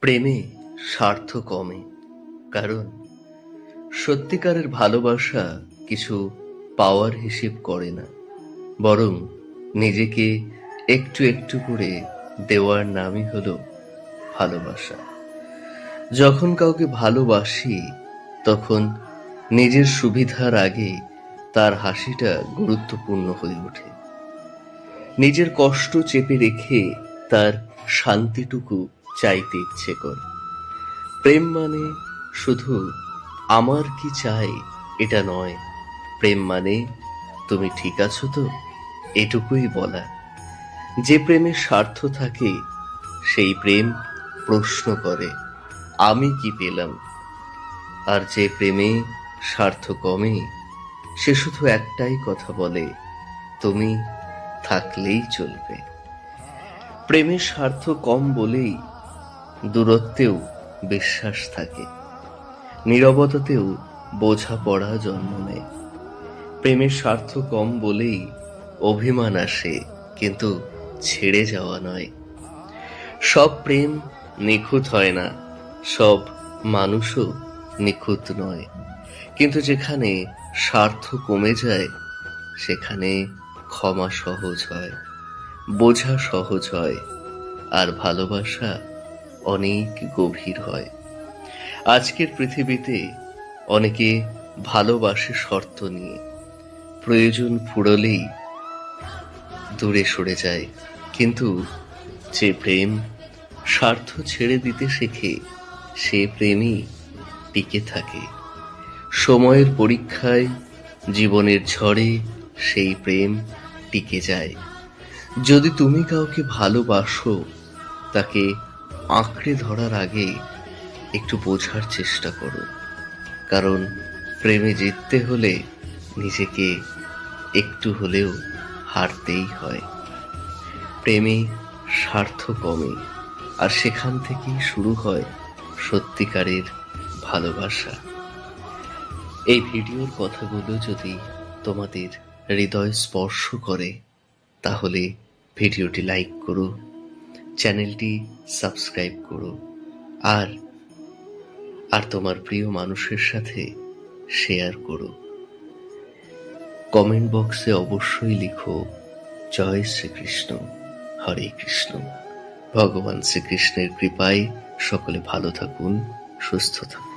প্রেমে স্বার্থ কমে, কারণ সত্যিকারের ভালোবাসা কিছু পাওয়ার হিসেব করে না, বরং নিজেকে একটু একটু করে দেওয়ার নামই হলো ভালোবাসা। যখন কাউকে ভালোবাসি, তখন নিজের সুবিধার আগে তার হাসিটা গুরুত্বপূর্ণ হয়ে ওঠে। নিজের কষ্ট চেপে রেখে তার শান্তিটুকু চাইতে ইচ্ছে করে। প্রেম মানে শুধু আমার কি চাই এটা নয়, প্রেম মানে তুমি ঠিক আছো তো, এটুকুই বলা। যে প্রেমে স্বার্থ থাকে সেই প্রেম প্রশ্ন করে আমি কি পেলাম, আর যে প্রেমে স্বার্থ কমে সে শুধু একটাই কথা বলে, তুমি থাকলেই চলবে। প্রেমের স্বার্থ কম বলেই দূরত্বেও বিশ্বাস থাকে, নীরবতাতেও বোঝাপড়া জন্ম নেয়। প্রেমের স্বার্থ কম বলেই অভিমান আসে, কিন্তু ছেড়ে যাওয়া নয়। সব প্রেম নিখুঁত হয় না, সব মানুষও নিখুঁত নয়, কিন্তু যেখানে স্বার্থ কমে যায় সেখানে ক্ষমা সহজ হয়, বোঝা সহজ হয়, আর ভালোবাসা অনেক গভীর হয়। আজকের পৃথিবীতে অনেকে ভালোবাসে শর্ত নিয়ে, প্রয়োজন ফুরলেই দূরে সরে যায়। কিন্তু যে প্রেম স্বার্থ ছেড়ে দিতে শেখে, সে প্রেমই টিকে থাকে। সময়ের পরীক্ষায়, জীবনের ঝড়ে সেই প্রেম টিকে যায়। যদি তুমি কাউকে ভালোবাসো, তাকে আঁকড়ে ধরার আগে একটু বোঝার চেষ্টা করো, কারণ প্রেমে জিততে হলে নিজেকে একটু হলেও হারতেই হয়। প্রেমে স্বার্থ কমে, আর সেখান থেকেই শুরু হয় সত্যিকারের ভালোবাসা। এই ভিডিওর কথাগুলো যদি তোমাদের হৃদয় স্পর্শ করে, তাহলে ভিডিওটি লাইক করো, চ্যানেলটি সাবস্ক্রাইব করো, আর আর তোমার প্রিয় মানুষের সাথে শেয়ার করো। কমেন্ট বক্সে অবশ্যই লিখো জয় শ্রীকৃষ্ণ, হরে কৃষ্ণ। ভগবান শ্রীকৃষ্ণের কৃপায় সকলে ভালো থাকুন, সুস্থ থাকুন।